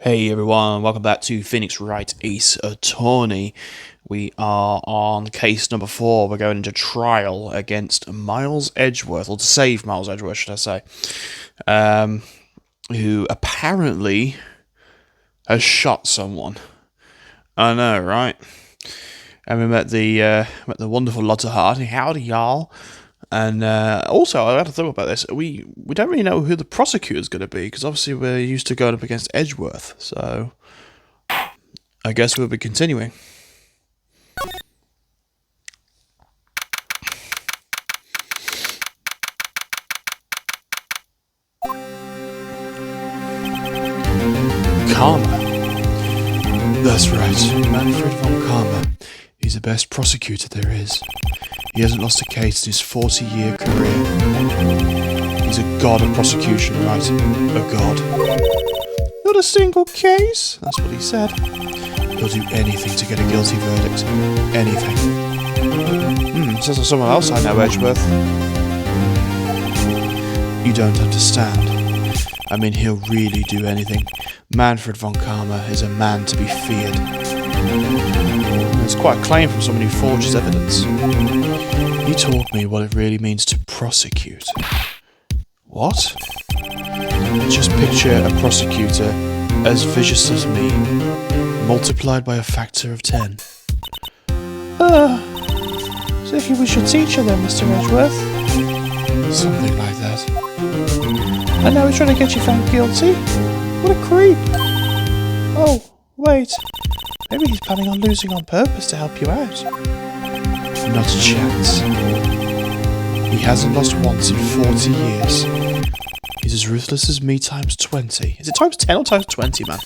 Hey everyone, welcome back to Phoenix Wright Ace Attorney. We are on case number 4. We're going into trial against Miles Edgeworth, or to save Miles Edgeworth, should I say, who apparently has shot someone. I know, right? And we met the wonderful Lotta Hardy. Howdy, y'all. And also, I had to think about this. We don't really know who the prosecutor's going to be, because obviously we're used to going up against Edgeworth. So, I guess we'll be continuing. Karma. That's right, Manfred von Karma. He's the best prosecutor there is. He hasn't lost a case in his 40-year career. He's a god of prosecution, right? A god. Not a single case? That's what he said. He'll do anything to get a guilty verdict. Anything. Says there's someone else I know, Edgeworth. You don't understand. I mean, he'll really do anything. Manfred von Karma is a man to be feared. It's quite a claim from someone who forges evidence. He taught me what it really means to prosecute. What? Just picture a prosecutor as vicious as me, multiplied by a factor of 10. So he was your teacher then, Mr. Edgeworth? Something like that. And now he's trying to get you found guilty? What a creep! Oh, wait. Maybe he's planning on losing on purpose to help you out. Not a chance. He hasn't lost once in 40 years. He's as ruthless as me times 20. Is it times 10 or times 20, man?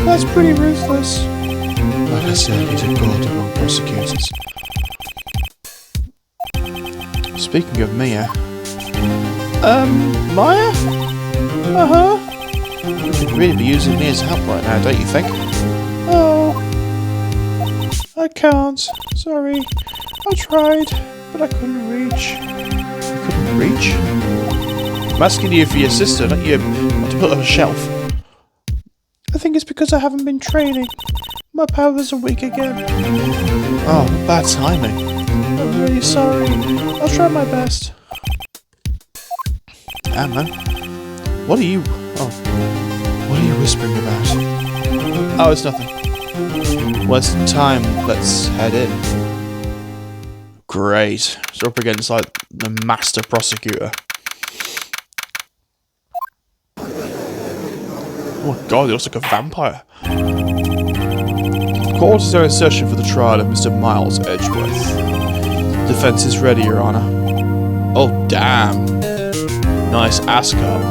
That's pretty ruthless. Like I said, he's a god among prosecutors. Speaking of Mia... Maya? Uh-huh. You could really be using Mia's help right now, don't you think? Oh, I can't. Sorry. I tried, but I couldn't reach. You couldn't reach? I'm asking you for your sister, not you want to put her on a shelf. I think it's because I haven't been training. My powers are weak again. Oh, bad timing. I'm really sorry. I'll try my best. Damn, man. What are you... Oh. What are you whispering about? Oh, it's nothing. Well, it's time. Let's head in. Great. So up against, like, the master prosecutor. Oh my god, he looks like a vampire. Court is in session for the trial of Mr. Miles Edgeworth. Defense is ready, Your Honor. Oh, damn. Nice ascot.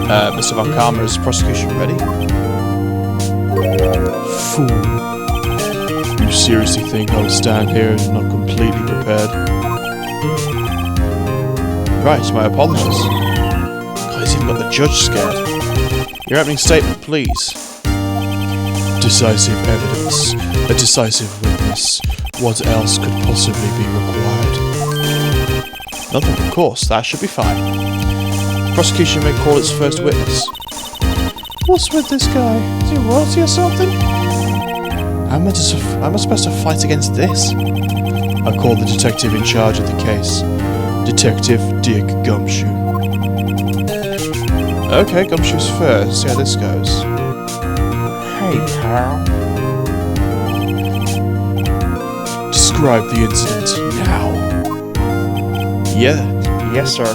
Mr. von Karma, is prosecution ready? Fool. You seriously think I would stand here and not completely prepared? Right, my apologies. God, he's even got the judge scared. Your opening statement, please. Decisive evidence. A decisive witness. What else could possibly be required? Nothing, of course. That should be fine. Prosecution may call its first witness. What's with this guy? Is he royalty or something? How am I supposed to fight against this? I call the detective in charge of the case. Detective Dick Gumshoe. Okay, Gumshoe's first. See how this goes. Hey, pal. Describe the incident now. Yeah. Yes, sir.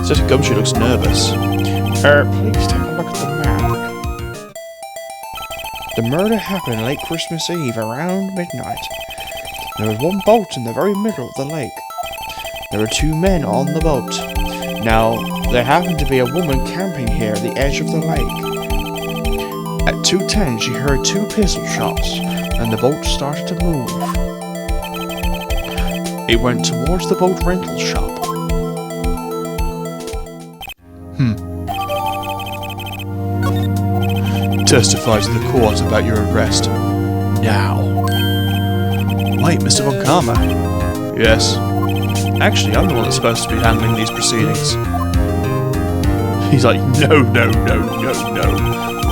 Detective Gumshoe looks nervous. Please take a look at the map. The murder happened late Christmas Eve around midnight. There was one boat in the very middle of the lake. There were 2 men on the boat. Now, there happened to be a woman camping here at the edge of the lake. At 2:10, she heard 2 pistol shots, and the boat started to move. It went towards the boat rental shop. Testify to the court about your arrest. Now. Wait, Mr. von Karma? Yes. Actually, I'm the one that's supposed to be handling these proceedings. He's like, no, no, no, no, no.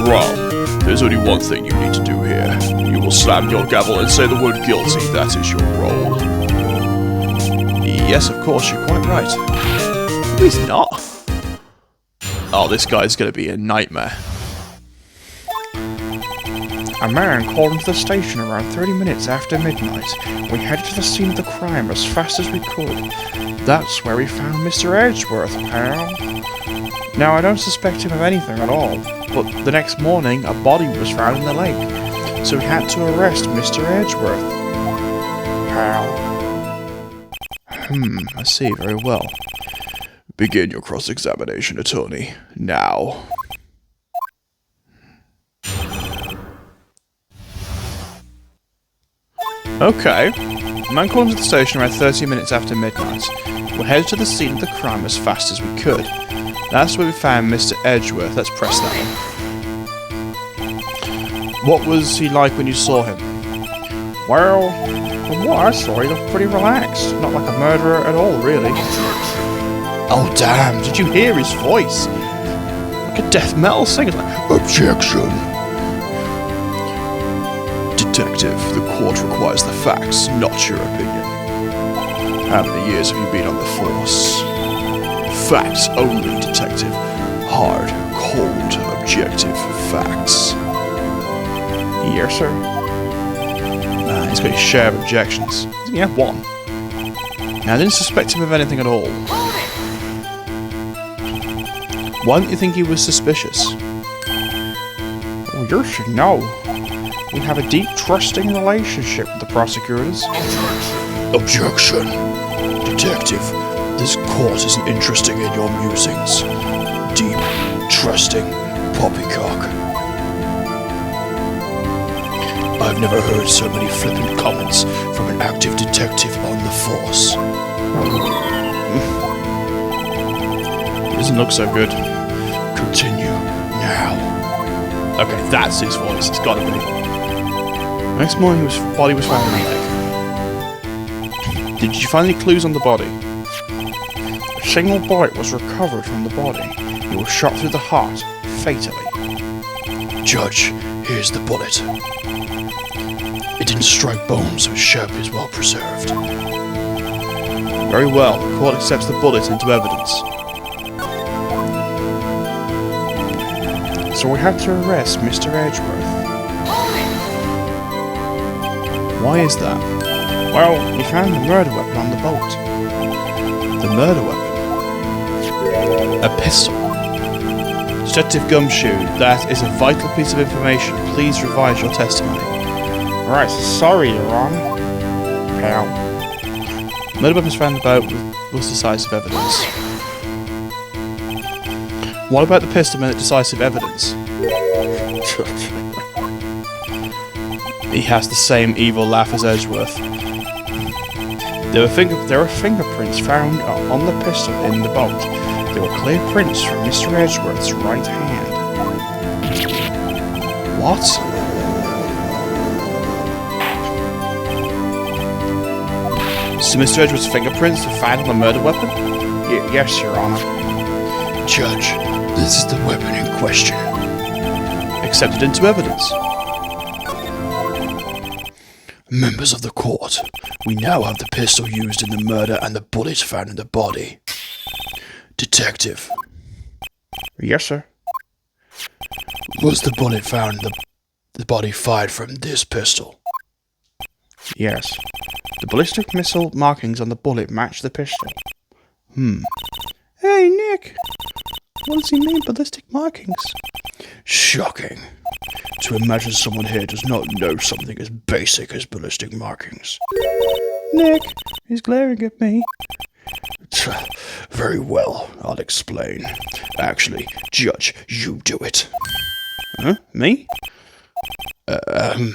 Wrong. There's only one thing you need to do here. You will slam your gavel and say the word guilty. That is your role. Yes, of course, you're quite right. No, he's not. Oh, this guy's gonna be a nightmare. A man called into the station around 30 minutes after midnight. We headed to the scene of the crime as fast as we could. That's where we found Mr. Edgeworth, pal. Now, I don't suspect him of anything at all, but the next morning a body was found in the lake, so we had to arrest Mr. Edgeworth, pal. I see, very well. Begin your cross-examination, attorney. Now. Okay. The man called into the station around 30 minutes after midnight. We headed to the scene of the crime as fast as we could. That's where we found Mr. Edgeworth. Let's press that one. What was he like when you saw him? Well, from what I saw, he looked pretty relaxed. Not like a murderer at all, really. Oh damn, did you hear his voice? Like a death metal singer, like, objection! Detective, the court requires the facts, not your opinion. How many years have you been on the force? Facts only, detective. Hard, cold, objective facts. Yes, sir. Nah, he's got his share of objections. He's only had one. Now, I didn't suspect him of anything at all. Why didn't you think he was suspicious? Well, you should know. We have a deep, trusting relationship with the prosecutors. Objection. Detective, this court isn't interested in your musings. Deep, trusting, poppycock. I've never heard so many flippant comments from an active detective on the force. He doesn't look so good. Continue now. Okay, that's his voice. It's gotta be. Next morning, his body was found in the lake. Did you find any clues on the body? A single bullet was recovered from the body. He was shot through the heart, fatally. Judge, here's the bullet. It didn't strike bone, so its shape is well preserved. Very well, the court accepts the bullet into evidence. So we had to arrest Mr. Edgeworth. Why is that? Well, we found the murder weapon on the boat. The murder weapon? A pistol. Detective Gumshoe, that is a vital piece of information. Please revise your testimony. Right, sorry, Your Honor. Pal. Murder weapons found in the boat was decisive evidence. What about the pistol made it decisive evidence? He has the same evil laugh as Edgeworth. There were fingerprints found on the pistol in the boat. There were clear prints from Mr. Edgeworth's right hand. What? So Mr. Edgeworth's fingerprints were found on the murder weapon? Yes, Your Honor. Judge, this is the weapon in question. Accepted into evidence. Members of the court, we now have the pistol used in the murder and the bullet found in the body. Detective. Yes, sir. Was the bullet found in the body fired from this pistol? Yes. The ballistic missile markings on the bullet match the pistol. Hey, Nick! What does he mean, ballistic markings? Shocking. To imagine someone here does not know something as basic as ballistic markings. Nick, he's glaring at me. Very well, I'll explain. Actually, Judge, you do it. Huh? Me? The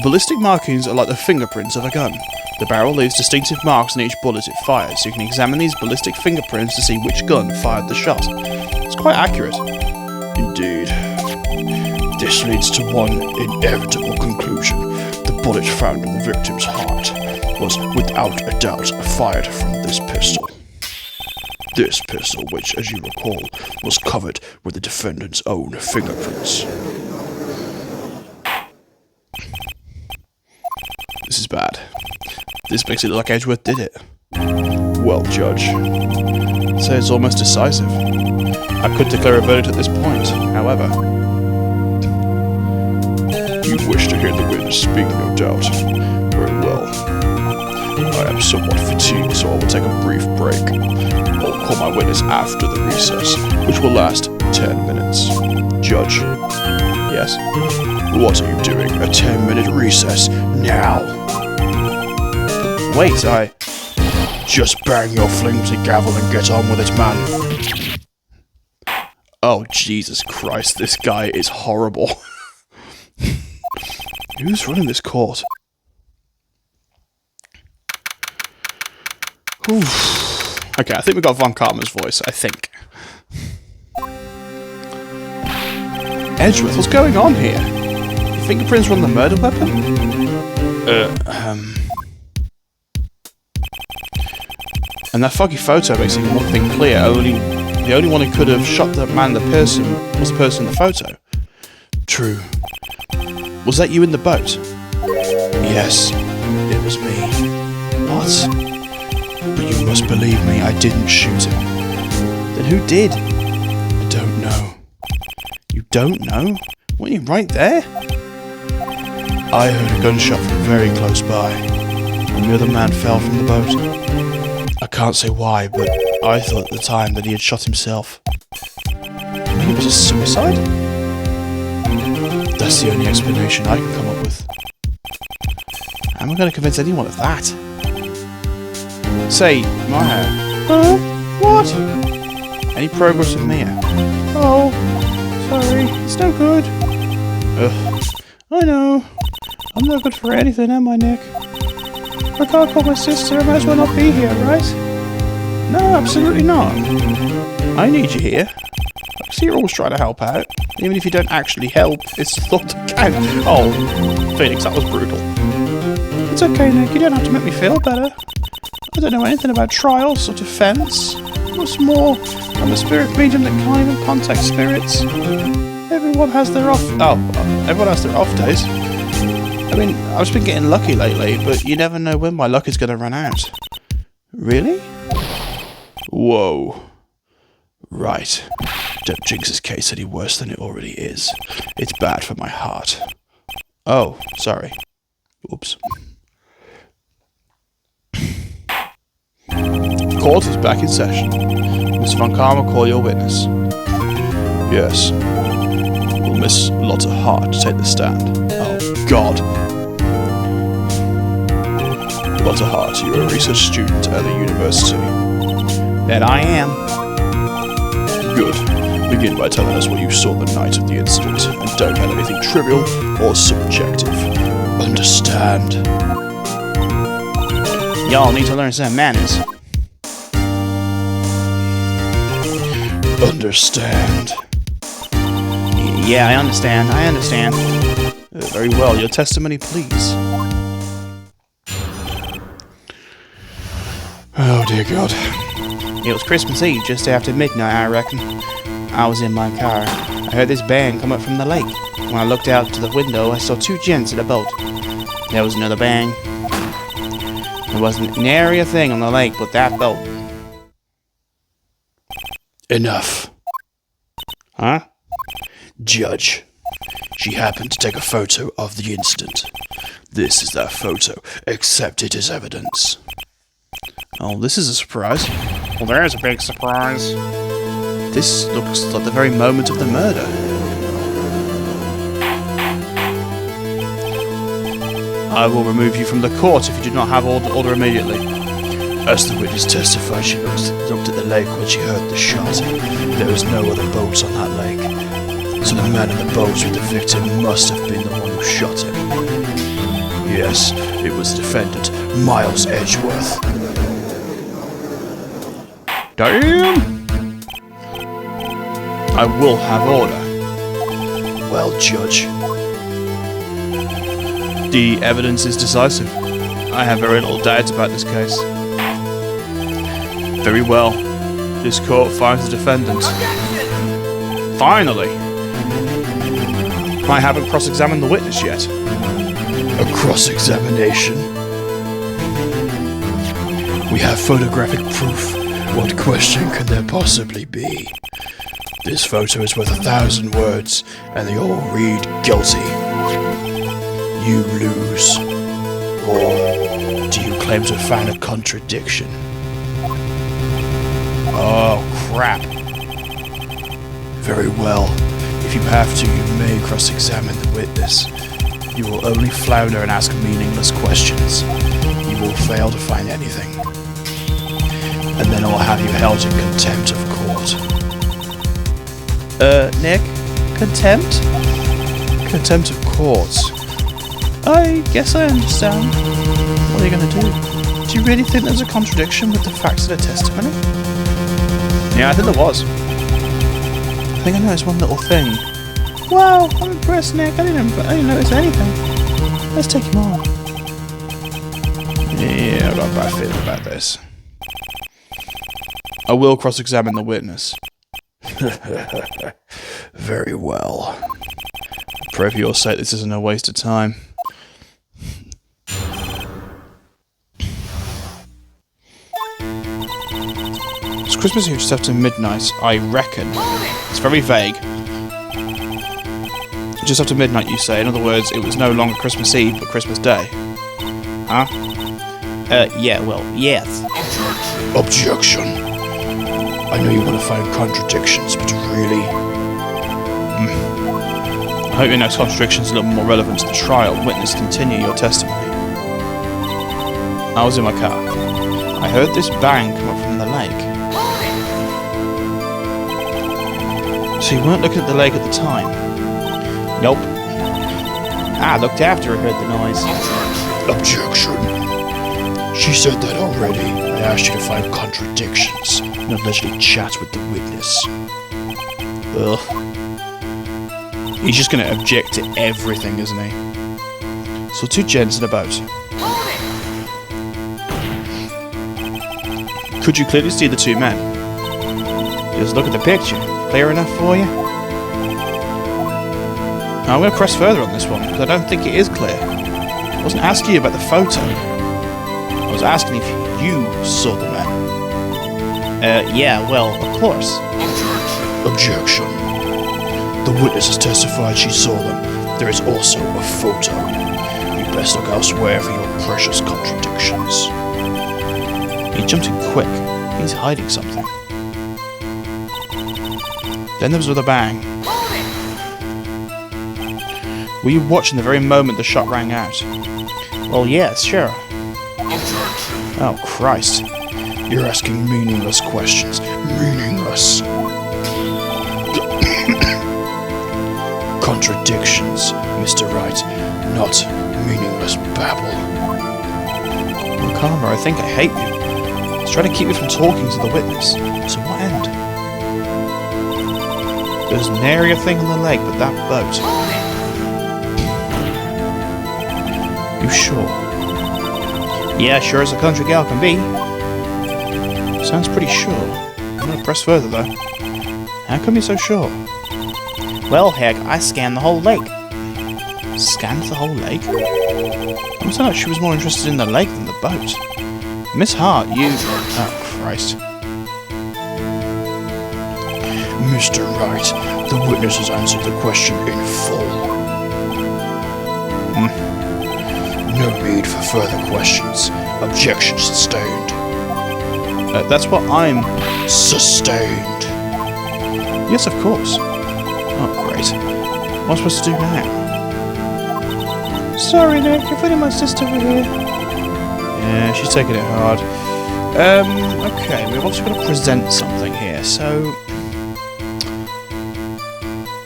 ballistic markings are like the fingerprints of a gun. The barrel leaves distinctive marks on each bullet it fires, so you can examine these ballistic fingerprints to see which gun fired the shot. It's quite accurate. Indeed. This leads to one inevitable conclusion. The bullet found in the victim's heart was, without a doubt, fired from this pistol. This pistol, which, as you recall, was covered with the defendant's own fingerprints. This is bad. This makes it look like Edgeworth did it. Well, Judge, I'd say it's almost decisive. I could declare a verdict at this point, however. You wish to hear the witness speak, no doubt. Very well. I am somewhat fatigued, so I will take a brief break. I'll call my witness after the recess, which will last 10 minutes. Judge. Yes? What are you doing? A 10-minute recess now. Wait, Just bang your flimsy gavel and get on with it, man. Oh, Jesus Christ, this guy is horrible. Who's running this court? Oof. Okay, I think we got Von Karma's voice, I think. Edgeworth, what's going on here? Your fingerprints were on the murder weapon? And that foggy photo makes even one thing clear. The only one who could have shot the man, was the person in the photo. True. Was that you in the boat? Yes, it was me. What? But you must believe me, I didn't shoot him. Then who did? I don't know. You don't know? Weren't you right there? I heard a gunshot from very close by, and the other man fell from the boat. I can't say why, but I thought at the time that he had shot himself. You mean it was a suicide? That's the only explanation I can come up with. How am I going to convince anyone of that? Say, Maya. Huh? What? Any progress with Mia? Oh, sorry, it's no good. Ugh, I know. I'm no good for anything, am I, Nick? I can't call my sister, I might as well not be here, right? No, absolutely not. I need you here. I see you're always trying to help out. Even if you don't actually help, it's the thought that counts. Oh, Phoenix, that was brutal. It's okay, Nick, you don't have to make me feel better. I don't know anything about trials or defense. What's more, I'm a spirit medium that can't even contact spirits. Everyone has their off days. I mean, I've just been getting lucky lately, but you never know when my luck is going to run out. Really? Whoa. Right. Don't jinx his case any worse than it already is. It's bad for my heart. Oh, sorry. Oops. Court is back in session. Miss Von Karma, call your witness. Yes. Will Miss Lotta Hart take the stand? Oh, God. Lotta Hart, you're a research student at the university. That I am. Good. Begin by telling us what you saw the night of the incident, and don't add anything trivial or subjective. Understand? Y'all need to learn some manners. Understand. Yeah, I understand. Very well, your testimony, please. Oh, dear God. It was Christmas Eve, just after midnight, I reckon. I was in my car. I heard this bang come up from the lake. When I looked out to the window, I saw two gents in a boat. There was another bang. There wasn't nary a thing on the lake but that boat. Enough. Huh? Judge, she happened to take a photo of the incident. This is that photo. Accept it as evidence. Oh, this is a surprise. Well, there's a big surprise. This looks like the very moment of the murder. I will remove you from the court if you do not have order immediately. As the witness testified, she looked at the lake when she heard the shot. There was no other boats on that lake. So the man in the boat with the victim must have been the one who shot him. Yes, it was the defendant, Miles Edgeworth. Damn! I will have order. Well, Judge. The evidence is decisive. I have very little doubt about this case. Very well. This court finds the defendant. Finally! I haven't cross-examined the witness yet. A cross-examination? We have photographic proof. What question can there possibly be? This photo is worth 1,000 words, and they all read guilty. You lose. Or do you claim to have found a contradiction? Oh, crap. Very well. If you have to, you may cross-examine the witness. You will only flounder and ask meaningless questions. You will fail to find anything. And then I'll have you held in contempt of court. Nick? Contempt? Contempt of court. I guess I understand. What are you going to do? Do you really think there's a contradiction with the facts of the testimony? Yeah, I think there was. I think I noticed one little thing. Wow, I'm impressed, Nick. I didn't notice anything. Let's take him on. Yeah, I've got a bad feeling about this. I will cross-examine the witness. Very well. Pray for your sake this isn't a waste of time. It's Christmas Eve just after midnight, I reckon. It's very vague. Just after midnight, you say. In other words, it was no longer Christmas Eve, but Christmas Day. Huh? Yeah, well, yes. Objection. I know you want to find contradictions, but really... I hope your next contradiction is a little more relevant to the trial. Witness, continue your testimony. I was in my car. I heard this bang come up from the lake. So you weren't looking at the lake at the time? Nope. I looked after I heard the noise. Objection. She said that already. I asked you to find contradictions, not allegedly chat with the witness. Ugh. He's just going to object to everything, isn't he? So 2 gents in a boat. Could you clearly see the 2 men? Just look at the picture. Clear enough for you? Now, I'm going to press further on this one, because I don't think it is clear. I wasn't asking you about the photo. I was asking if you saw the men. Yeah, well, of course. Objection. The witness has testified she saw them. There is also a photo. You best look elsewhere for your precious contradictions. He jumped in quick. He's hiding something. Then there was another bang. Were you watching the very moment the shot rang out? Well, yes, sure. Oh, Christ. You're asking meaningless questions. Meaningless. Contradictions, Mr. Wright, not meaningless babble. Well, Karma, I think I hate you. It's trying to keep me from talking to the witness. To what end? There's nary a thing on the lake but that boat. You sure? Yeah, sure as a country gal can be. Sounds pretty sure. I'm gonna press further though. How come you're so sure? Well, heck, I scanned the whole lake. Scanned the whole lake? I'm telling her she was more interested in the lake than the boat. Miss Hart, you... Oh, Christ. Mr. Wright, the witness has answered the question in full. No need for further questions. Objection sustained. That's what I'm... Sustained. Yes, of course. Oh, great. What am I supposed to do now? Sorry, Nick, you're putting my sister over here. Yeah, she's taking it hard. Okay, we've also got to present something here, so...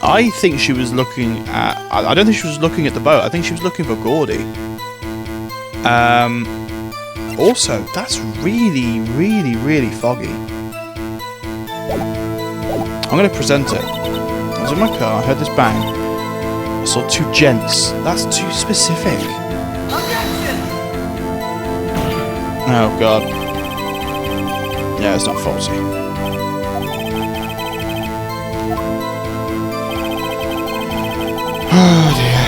I think she was looking at... I don't think she was looking at the boat, I think she was looking for Gordy. Also, that's really, really, really foggy. I'm going to present it. I was in my car, I heard this bang. I saw 2 gents. That's too specific. Oh, God. Yeah, it's not faulty. Oh dear.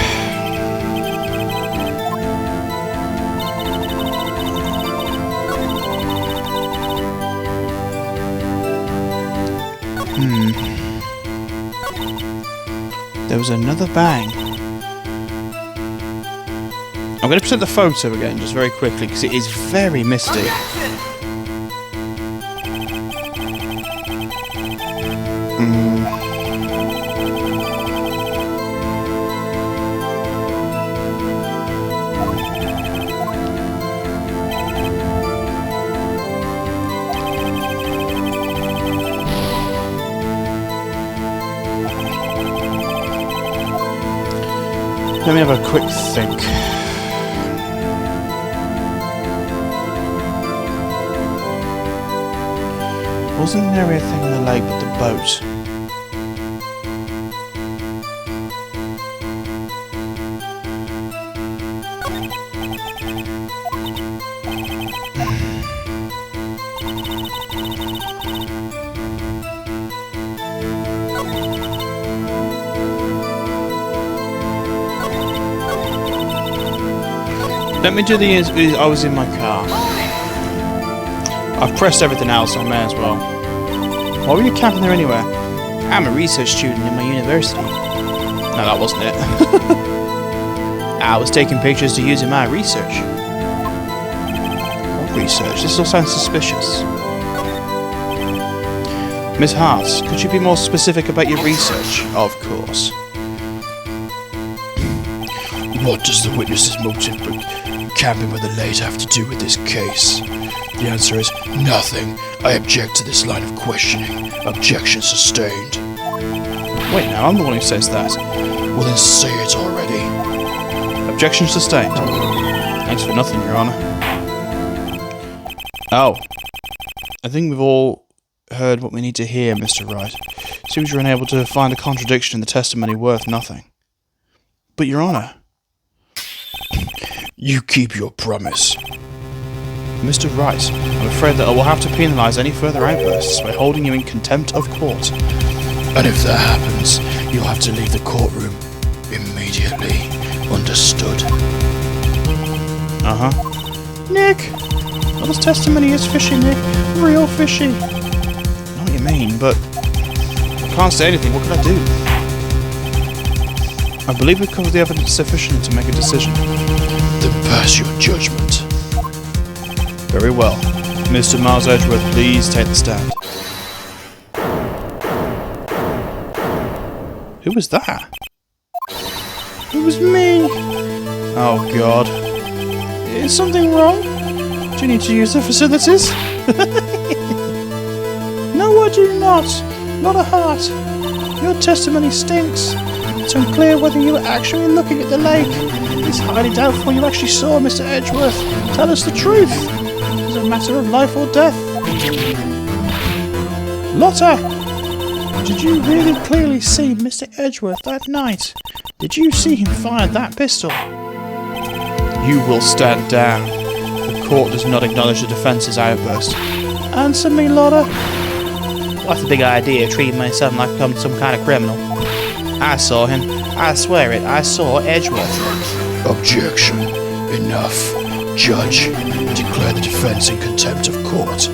There was another bang. I'm going to present the photo again, just very quickly, because it is very misty. Let me have a quick think. Wasn't there anything on the lake but the boat? Let me do the I was in my car. I've pressed everything else, so I may as well. Why were you camping there anyway? I'm a research student in my university. No, that wasn't it. I was taking pictures to use in my research. What research? This all sounds suspicious. Miss Hart, could you be more specific about your research? Of course. What does the witness's motive for camping with the late have to do with this case? The answer is nothing. I object to this line of questioning. Objection sustained. Wait, now I'm the one who says that. Well then say it already. Objection sustained. Thanks for nothing, Your Honour. Oh. I think we've all heard what we need to hear, Mr. Wright. Seems you're unable to find a contradiction in the testimony worth nothing. But, Your Honour... You keep your promise. Mr. Wright, I'm afraid that I will have to penalise any further outbursts by holding you in contempt of court. And if that happens, you'll have to leave the courtroom immediately. Understood? Uh-huh. Nick! Well, this testimony is fishy, Nick. Real fishy. I know what you mean, but... I can't say anything. What can I do? I believe we've covered the evidence sufficiently to make a decision. Then pass your judgment. Very well. Mr. Miles Edgeworth, please take the stand. Who was that? It was me! Oh god. Is something wrong? Do you need to use the facilities? No, I do not. Not a heart. Your testimony stinks. It's unclear whether you were actually looking at the lake. It's highly doubtful you actually saw Mr. Edgeworth. Tell us the truth. It's a matter of life or death. Lotta! Did you really clearly see Mr. Edgeworth that night? Did you see him fire that pistol? You will stand down. The court does not acknowledge the defence's outburst. Answer me, Lotta. What's the big idea of treating my son like I'm some kind of criminal? I saw him. I swear it. I saw Edgeworth. Objection. Enough. Judge, declare the defense in contempt of court.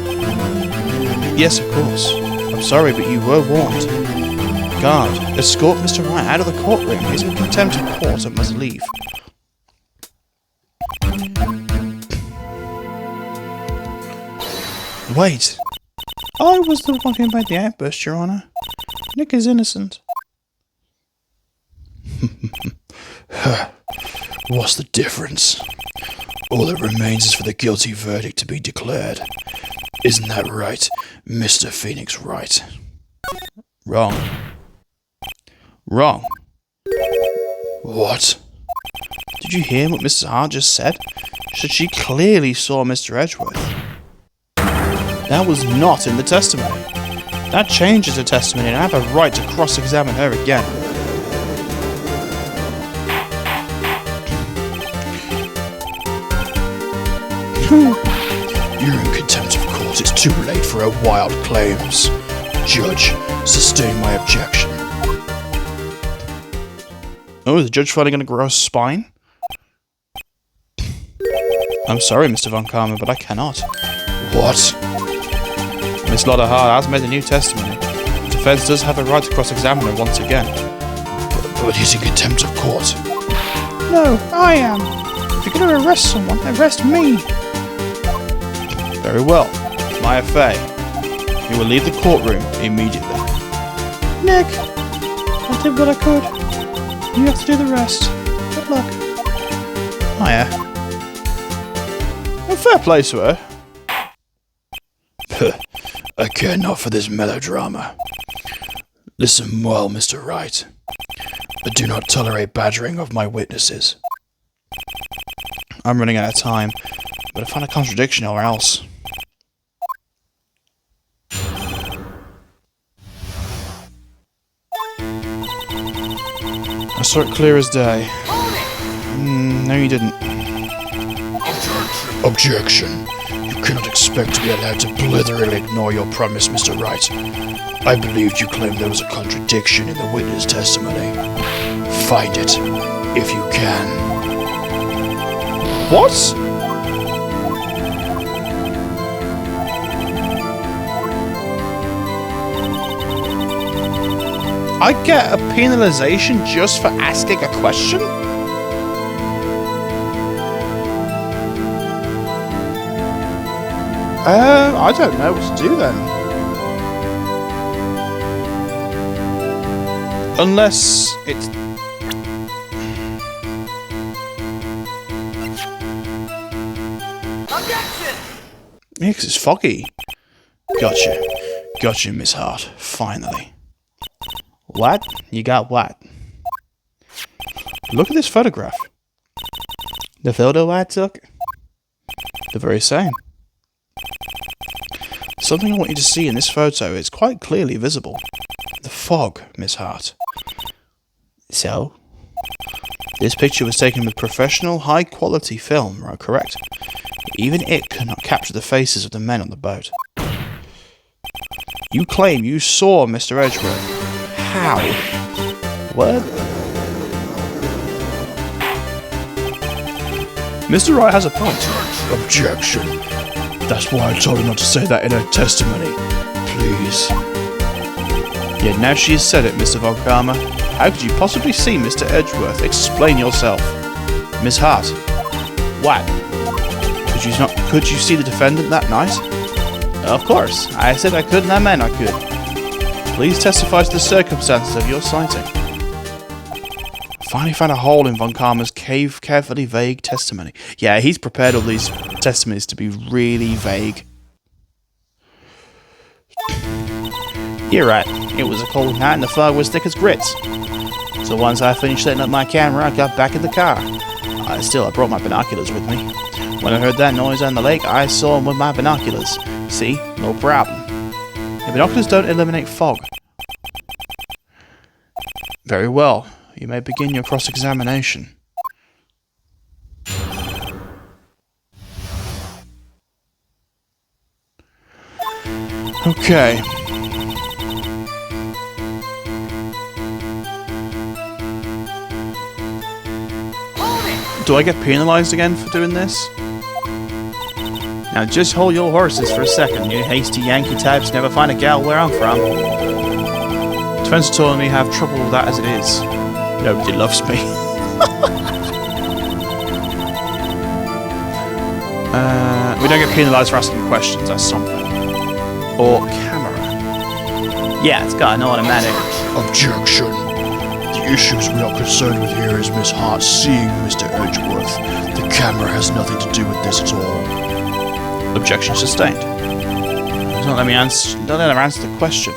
Yes, of course. I'm sorry, but you were warned. Guard, escort Mr. Wright out of the courtroom. He's in contempt of court and must leave. Wait. I was the one who made the outburst, Your Honour. Nick is innocent. What's the difference? All that remains is for the guilty verdict to be declared. Isn't that right, Mr. Phoenix Wright? Wrong. Wrong. What? Did you hear what Mrs. Hart just said? She clearly saw Mr. Edgeworth. That was not in the testimony. That changes the testimony and I have a right to cross-examine her again. You're in contempt of court. It's too late for her wild claims. Judge, sustain my objection. Oh, is the judge finally going to grow a spine? I'm sorry, Mr. Von Karma, but I cannot. What? Miss Lotta Hart has made a new testimony. The defense does have a right to cross-examine her once again. But he's in contempt of court. No, I am. If you're going to arrest someone, arrest me. Very well. My affair. You will leave the courtroom immediately. Nick, I did what I could. You have to do the rest. Good luck. Hiya. A fair play to her. I care not for this melodrama. Listen well, Mr. Wright. I do not tolerate badgering of my witnesses. I'm running out of time, but I find a contradiction or else. I saw it clear as day. No, you didn't. Objection. You cannot expect to be allowed to blithely ignore your promise, Mr. Wright. I believed you claimed there was a contradiction in the witness testimony. Find it, if you can. What? I get a penalization just for asking a question? I don't know what to do then. Unless it's... Yeah, 'cause it's foggy. Gotcha. Gotcha, Miss Hart. Finally. What? You got what? Look at this photograph. The photo I took? The very same. Something I want you to see in this photo is quite clearly visible. The fog, Miss Hart. So? This picture was taken with professional, high-quality film, right, correct? Even it could not capture the faces of the men on the boat. You claim you saw Mr. Edgeworth. How? What? Mr. Wright has a point. Objection. That's why I told her not to say that in her testimony. Please. Yet now she has said it, Mr. Von Karma. How could you possibly see Mr. Edgeworth? Explain yourself. Miss Hart. What? Could you see the defendant that night? Of course. I said I could and I meant I could. Please testify to the circumstances of your sighting. Finally found a hole in Von Karma's carefully vague testimony. Yeah, he's prepared all these testimonies to be really vague. You're right. It was a cold night and the fog was thick as grits. So once I finished setting up my camera, I got back in the car. I brought my binoculars with me. When I heard that noise on the lake, I saw him with my binoculars. See? No problem. The binoculars don't eliminate fog. Very well. You may begin your cross-examination. Okay. Do I get penalized again for doing this? Now just hold your horses for a second. You hasty Yankee types never find a gal where I'm from. Defense told me I have trouble with that as it is. Nobody loves me. We don't get penalised for asking questions, that's something. Or camera. Yeah, it's got an automatic. Objection. The issues we are concerned with here is Miss Hart seeing Mr. Edgeworth. The camera has nothing to do with this at all. Objection sustained. Don't let me answer. Don't let her answer the question.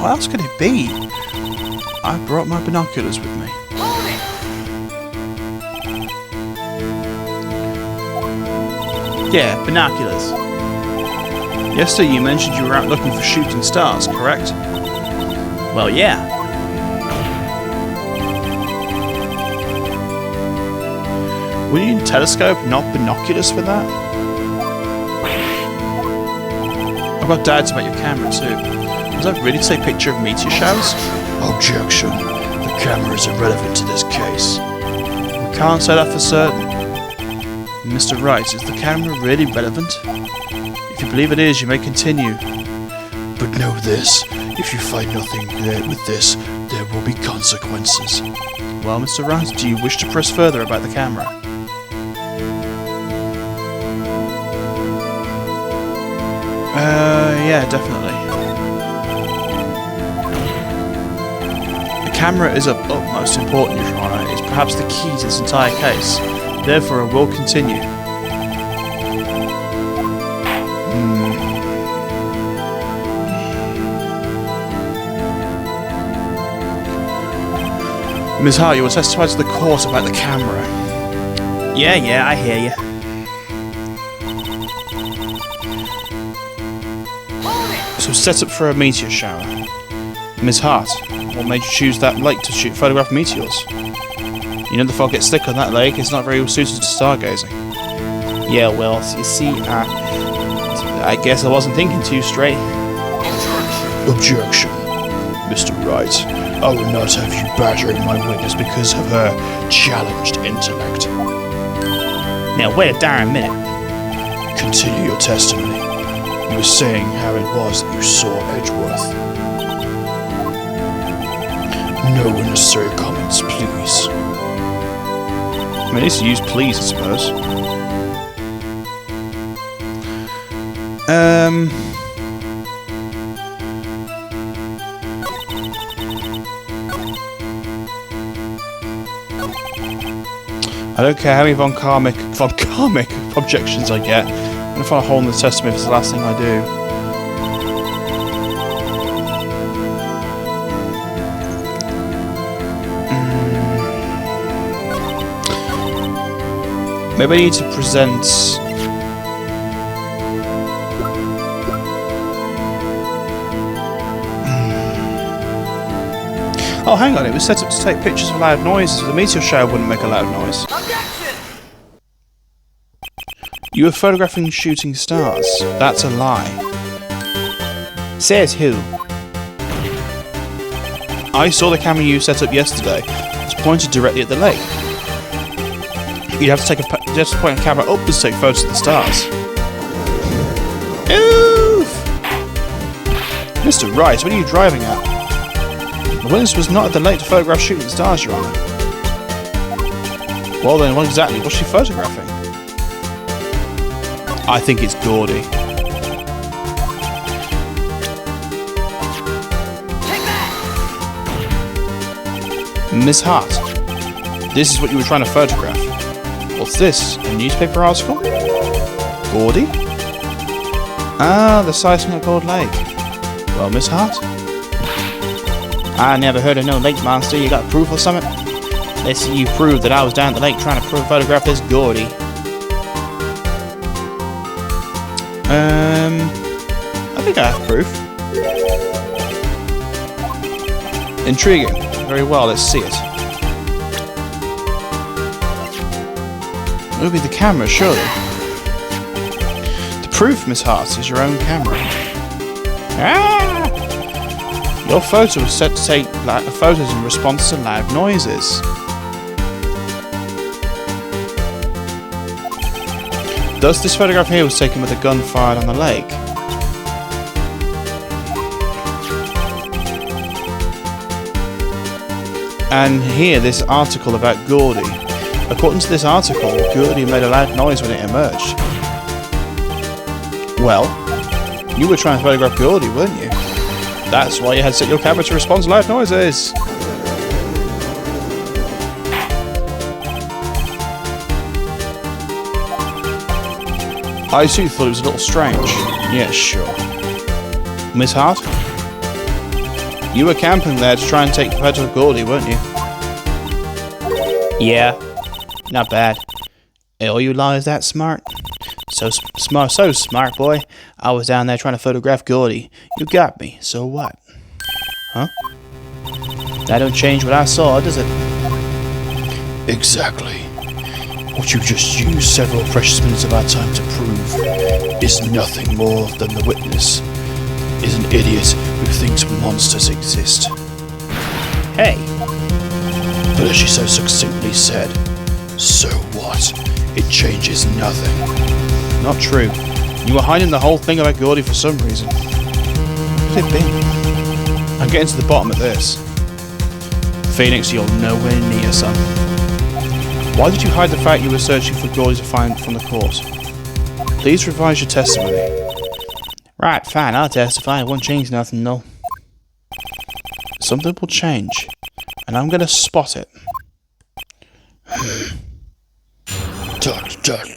What else could it be? I brought my binoculars with me. Yeah, binoculars. Yesterday you mentioned you were out looking for shooting stars, correct? Well, yeah. Would you need a telescope, not binoculars for that? got doubts about your camera too. Was that really to take a picture of meteor showers? Objection. The camera is irrelevant to this case. We can't say that for certain. Mr. Wright, is the camera really relevant? If you believe it is, you may continue. But know this, if you find nothing there with this, there will be consequences. Well, Mr. Wright, do you wish to press further about the camera? Yeah, definitely. The camera is of utmost importance, Your Honour. It's perhaps the key to this entire case. Therefore, I will continue. Ms. Hart, you will testify to the court about the camera. Yeah, I hear you. So set up for a meteor shower. Ms. Hart, what made you choose that lake to photograph meteors? You know the fog gets thick on that lake, it's not very suited to stargazing. Yeah, well, you see, I guess I wasn't thinking too straight. Objection. Mr. Wright, I will not have you battering my witness because of her challenged intellect. Now, wait a darn minute. Continue your testimony. You were saying how it was that you saw Edgeworth. No unnecessary comments, please. I mean, at least use please, I suppose. I don't care how many von karmic objections I get. I'm gonna find a hole in the testimony if it's the last thing I do. Maybe I need to present... Oh, hang on, it was set up to take pictures of loud noises. The meteor shower wouldn't make a loud noise. Objection! You were photographing shooting stars. That's a lie. Says who? I saw the camera you set up yesterday. It's pointed directly at the lake. You'd have to point a camera upwards to take photos of the stars. Oof! Mr. Wright, what are you driving at? The witness was not at the lake to photograph shooting stars, Your Honour. Well then, what exactly was she photographing? I think it's Gordy. Take that! Miss Hart, this is what you were trying to photograph. What's this? A newspaper article? Gordy? Ah, the sighting at Gold Lake. Well, Miss Hart? I never heard of no lake monster. You got proof or something? Let's see you prove that I was down at the lake trying to photograph this Gordy. I think I have proof. Intriguing. Very well, let's see it. It would be the camera, surely. The proof, Miss Hart, is your own camera. Ah! Your photo was set to take photos in response to loud noises. Thus, this photograph here was taken with a gun fired on the lake. And here, this article about Gordy. According to this article, Gordy made a loud noise when it emerged. Well, you were trying to photograph Gordy, weren't you? That's why you had set your camera to respond to loud noises. I too thought it was a little strange. Yeah, sure. Miss Hart? You were camping there to try and take a photo of Gordy, weren't you? Yeah. Not bad. All you lot is that smart? So smart, boy. I was down there trying to photograph Gordy. You got me, so what? Huh? That don't change what I saw, does it? Exactly. What you just used several precious minutes of our time to prove is nothing more than the witness is an idiot who thinks monsters exist. Hey, But as she so succinctly said, so what? It changes nothing. not true. You were hiding the whole thing about Gordy for some reason. What could it be? I'm getting to the bottom of this. Phoenix, you're nowhere near, son. Why did you hide the fact you were searching for Gordy to find from the court? Please revise your testimony. Right, fine, I'll testify. It won't change nothing, no. Something will change, and I'm gonna spot it.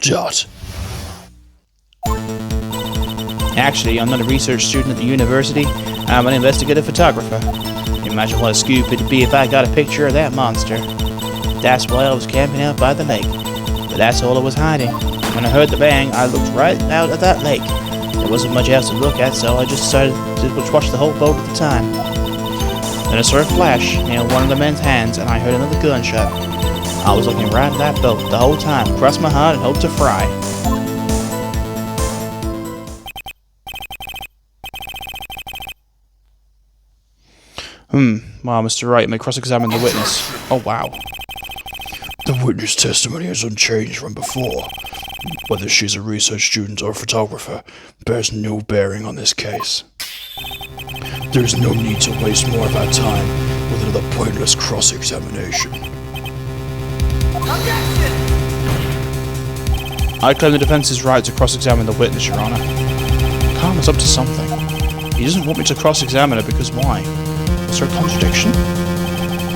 Dot. Actually, I'm not a research student at the university. I'm an investigative photographer. Imagine what a scoop it'd be if I got a picture of that monster. That's why I was camping out by the lake. But that's all I was hiding. When I heard the bang, I looked right out at that lake. There wasn't much else to look at, so I just decided to watch the whole boat at the time. Then I saw a flash near one of the men's hands, and I heard another gunshot. I was looking right at that boat the whole time, crossed my heart and hoped to fry. Well, Mr. Wright may cross-examine the witness. Oh, wow. The witness testimony is unchanged from before. Whether she's a research student or a photographer bears no bearing on this case. There is no need to waste more of our time with another pointless cross-examination. I claim the defense's right to cross-examine the witness, Your Honor. Karma's up to something. He doesn't want me to cross-examine her because why? Is there a contradiction?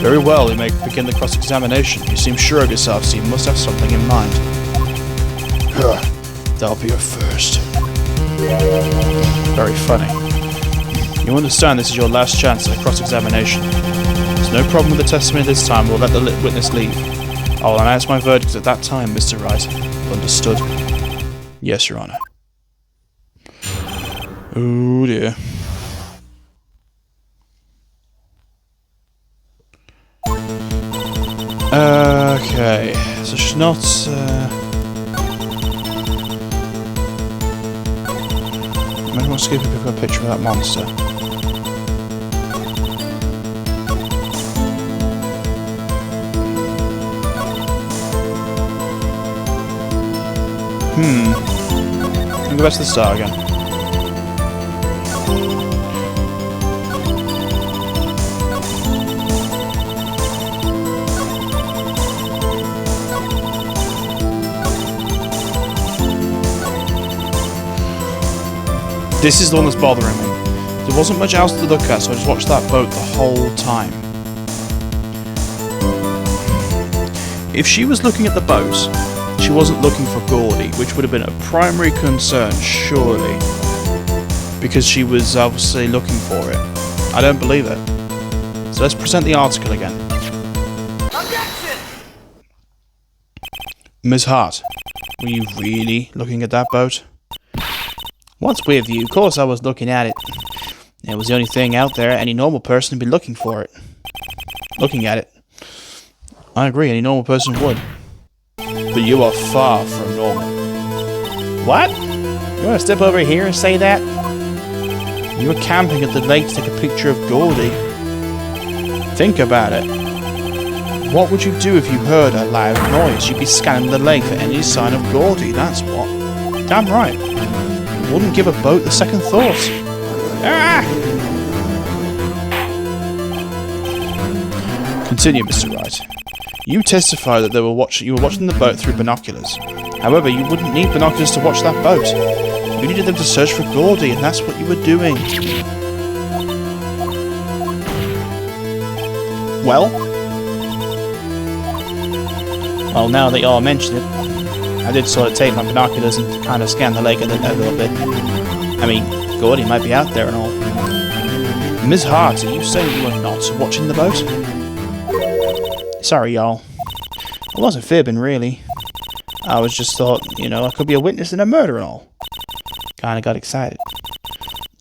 Very well, we may begin the cross-examination. You seem sure of yourself, so you must have something in mind. That'll be a first. Very funny. You understand this is your last chance at a cross-examination. There's no problem with the testimony this time. We'll let the witness leave. I will announce my verdict at that time, Mr. Wright. Understood? Yes, Your Honor. Oh dear. Okay, so she's not, I might want to skip a picture of that monster. Let me go back to the start again. This is the one that's bothering me. There wasn't much else to look at, so I just watched that boat the whole time. If she was looking at the boat, she wasn't looking for Gordy, which would have been a primary concern, surely. Because she was obviously looking for it. I don't believe it. So let's present the article again. Objection! Ms. Hart, were you really looking at that boat? What's with you? Of course I was looking at it. It was the only thing out there any normal person would be looking for it. Looking at it. I agree, any normal person would. But you are far from normal. What? You want to step over here and say that? You were camping at the lake to take a picture of Gordy. Think about it. What would you do if you heard a loud noise? You'd be scanning the lake for any sign of Gordy, that's what. Damn right. Wouldn't give a boat the second thought. Ah! Continue, Mr. Wright. You testify that you were watching the boat through binoculars. However, you wouldn't need binoculars to watch that boat. You needed them to search for Gordy, and that's what you were doing. Well, now that y'all mention it, I did sort of take my binoculars and kind of scan the lake a little bit. I mean, Gordy might be out there and all. Ms. Hart, are you saying you were not watching the boat? Sorry, y'all. I wasn't fibbing, really. I was just thought, I could be a witness in a murder and all. Kinda got excited.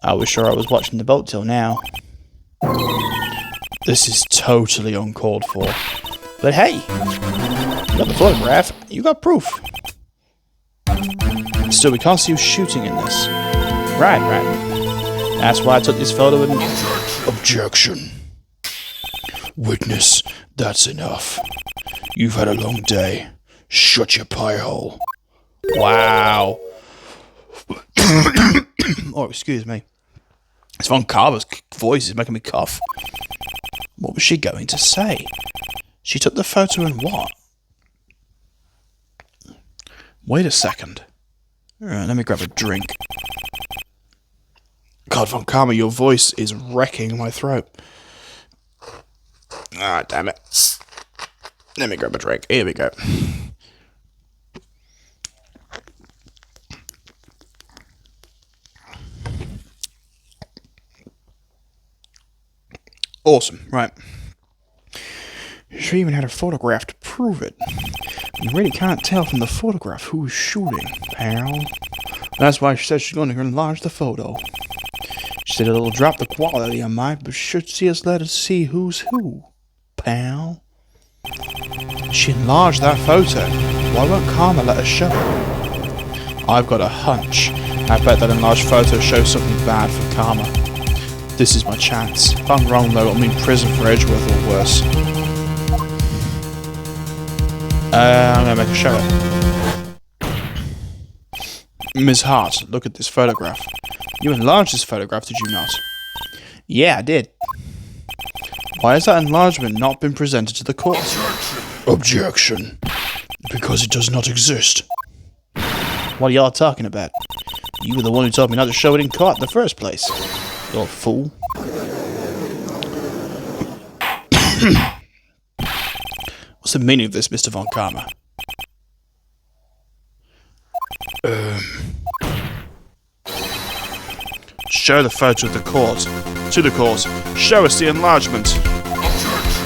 I was sure I was watching the boat till now. This is totally uncalled for. But hey, you got the photograph, you got proof. Still, we can't see you shooting in this. Right. That's why I took this photo and... Objection. Witness, that's enough. You've had a long day. Shut your pie hole. Wow. Oh, excuse me. It's Von Karma's voice is making me cough. What was she going to say? She took the photo and what? Wait a second. Alright, let me grab a drink. God, Von Karma, your voice is wrecking my throat. Ah, damn it. Let me grab a drink. Here we go. Awesome, right. She even had a photograph to prove it. You really can't tell from the photograph who's shooting, pal. That's why she said she's going to enlarge the photo. She said it'll drop the quality I might, but should see us let us see who's who, pal. She enlarged that photo. Why won't Karma let us show it? I've got a hunch. I bet that enlarged photo shows something bad for Karma. This is my chance. If I'm wrong though, it'll mean prison for Edgeworth or worse. I'm gonna make a show. Ms. Hart, look at this photograph. You enlarged this photograph, did you not? Yeah, I did. Why has that enlargement not been presented to the court? Objection. Because it does not exist. What are y'all talking about? You were the one who told me not to show it in court in the first place. You old fool. What's the meaning of this, Mr. Von Karma? Show the photo of the court. To the court. Show us the enlargement.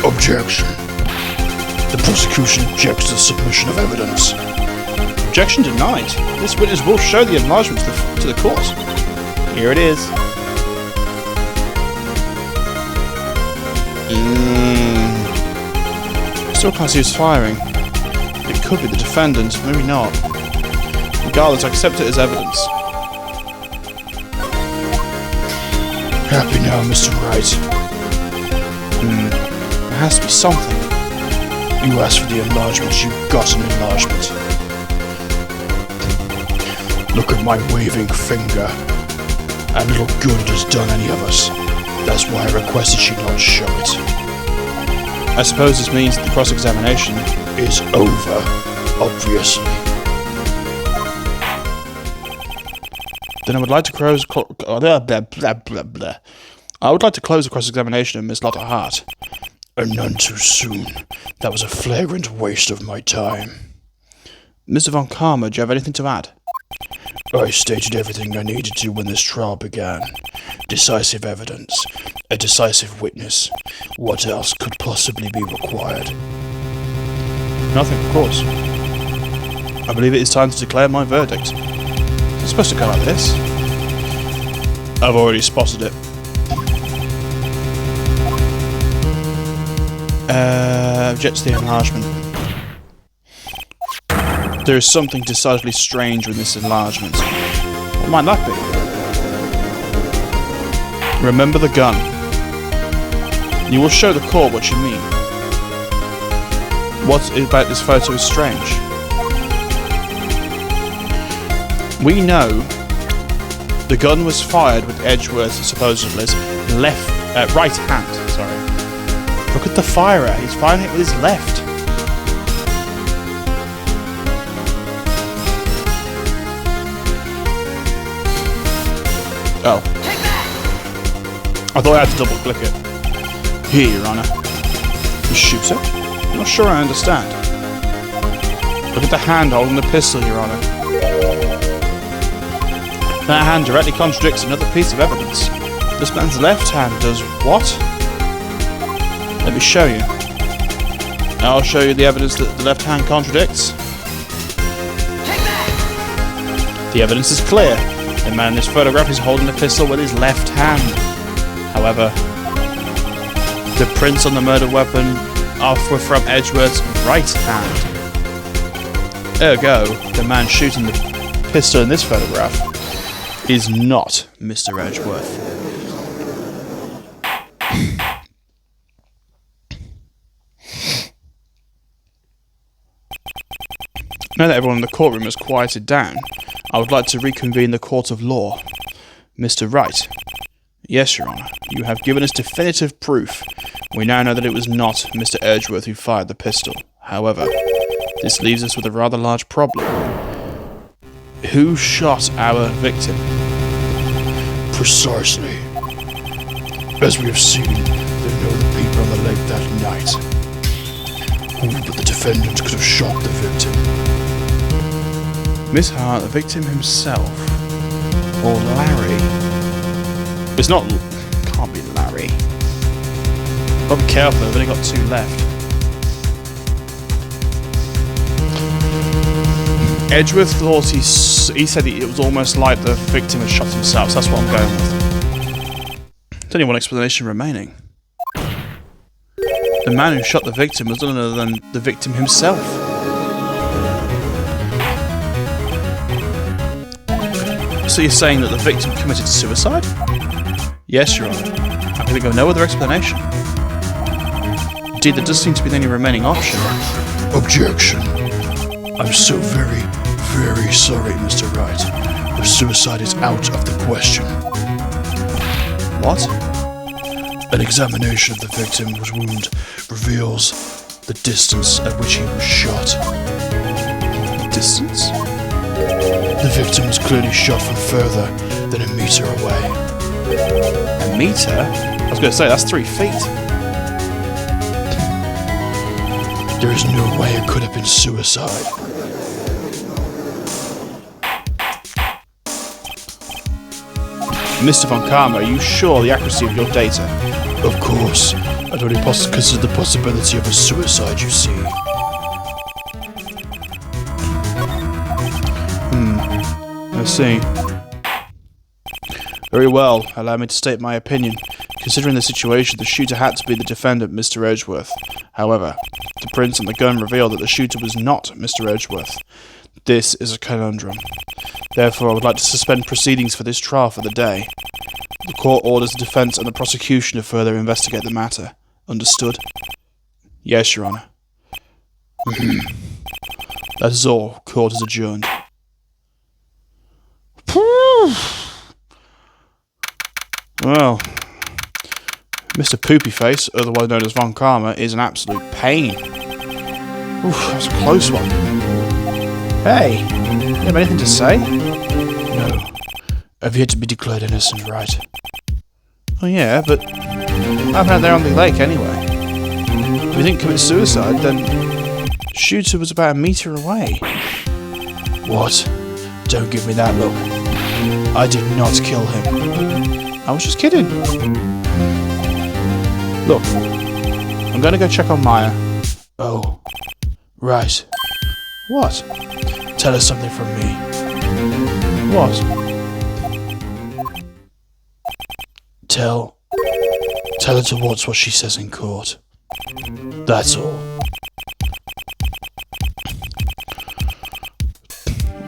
Objection. The prosecution objects to the submission of evidence. Objection denied. This witness will show the enlargement to the court. Here it is. Still can't see who's firing. It could be the defendant, maybe not. Regardless, I accept it as evidence. Happy now, Mr. Wright. There has to be something. You asked for the enlargement, you got an enlargement. Look at my waving finger. And little good it has done any of us. That's why I requested she not show it. I suppose this means that the cross-examination is over, obviously. Then I would like to close. I would like to close the cross-examination of Miss Lotta Hart. And none too soon. That was a flagrant waste of my time. Mr. Von Karma, do you have anything to add? I stated everything I needed to when this trial began. Decisive evidence. A decisive witness. What else could possibly be required? Nothing, of course. I believe it is time to declare my verdict. It's supposed to go like this. I've already spotted it. Object to the enlargement. There is something decidedly strange with this enlargement. What might that be? Remember the gun. You will show the court what you mean. What about this photo is strange? We know the gun was fired with Edgeworth supposedly's right hand. Sorry. Look at the firer. He's firing it with his left. Oh. I thought I had to double click it. Here, Your Honour. The shooter? I'm not sure I understand. Look at the hand holding the pistol, Your Honour. That hand directly contradicts another piece of evidence. This man's left hand does what? Let me show you. I'll show you the evidence that the left hand contradicts. The evidence is clear. The man in this photograph is holding the pistol with his left hand. However, the prints on the murder weapon were from Edgeworth's right hand. Ergo, the man shooting the pistol in this photograph is not Mr. Edgeworth. Now that everyone in the courtroom has quieted down, I would like to reconvene the court of law. Mr. Wright. Yes, Your Honour. You have given us definitive proof. We now know that it was not Mr. Edgeworth who fired the pistol. However, this leaves us with a rather large problem. Who shot our victim? Precisely. As we have seen, there are no other people on the lake that night. Who but the defendant could have shot the victim? Miss Hart, the victim himself, or Larry? It's not. Can't be Larry. Gotta be careful. I've only got 2 left. Edgeworth thought he said it was almost like the victim had shot himself. So that's what I'm going with. There's only one explanation remaining. The man who shot the victim was none other than the victim himself. So you're saying that the victim committed suicide? Yes, Your Honour. I can think of no other explanation. Indeed, there does seem to be the only remaining option. Objection. I'm so very, very sorry, Mr. Wright, but suicide is out of the question. What? An examination of the victim's wound reveals the distance at which he was shot. Distance? The victim was clearly shot from further than a meter away. A meter? I was going to say, that's 3 feet. There is no way it could have been suicide. Mr. Von Karma, are you sure of the accuracy of your data? Of course, I'd only considered the possibility of a suicide, you see. I see. Very well, allow me to state my opinion. Considering the situation, the shooter had to be the defendant, Mr. Edgeworth. However, the prints on the gun reveal that the shooter was not Mr. Edgeworth. This is a conundrum. Therefore, I would like to suspend proceedings for this trial for the day. The court orders the defence and the prosecution to further investigate the matter. Understood? Yes, Your Honour. That is all. Court is adjourned. Well, Mr. Poopyface, otherwise known as Von Karma, is an absolute pain. Oof, that's a close one. Hey, you have anything to say? No. I've yet to be declared innocent, right? Oh yeah, but what happened out there on the lake anyway? If he didn't commit suicide, then the shooter was about a meter away. What? Don't give me that look. I did not kill him. I was just kidding. Look, I'm going to go check on Maya. Oh, right. What? Tell us something from me. What? Tell her to watch what she says in court. That's all.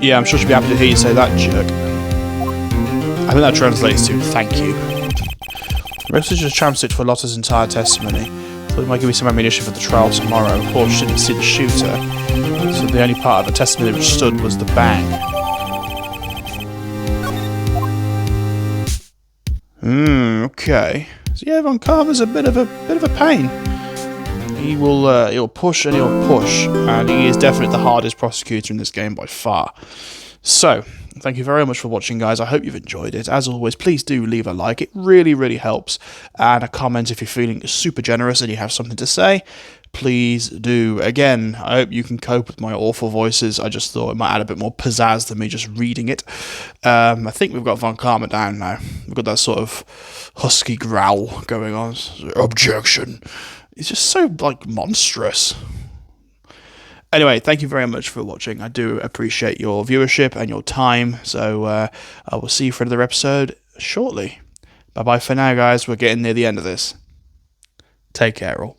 Yeah, I'm sure she'll be happy to hear you say that, jerk. I think that translates to thank you. The rest is just transcript for Lotta's entire testimony. Thought it might give me some ammunition for the trial tomorrow. Of course, she didn't see the shooter, so the only part of the testimony which stood was the bang. Okay. So yeah, Von Karma's a bit of a pain. He'll push and he'll push, and he is definitely the hardest prosecutor in this game by far. So, thank you very much for watching, guys. I hope you've enjoyed it. As always, please do leave a like. It really, really helps. And a comment if you're feeling super generous and you have something to say. Please do. Again, I hope you can cope with my awful voices. I just thought it might add a bit more pizzazz than me just reading it. I think we've got Von Karma down now. We've got that sort of husky growl going on. Objection. It's just so, monstrous. Anyway, thank you very much for watching. I do appreciate your viewership and your time. So, I will see you for another episode shortly. Bye-bye for now, guys. We're getting near the end of this. Take care, all.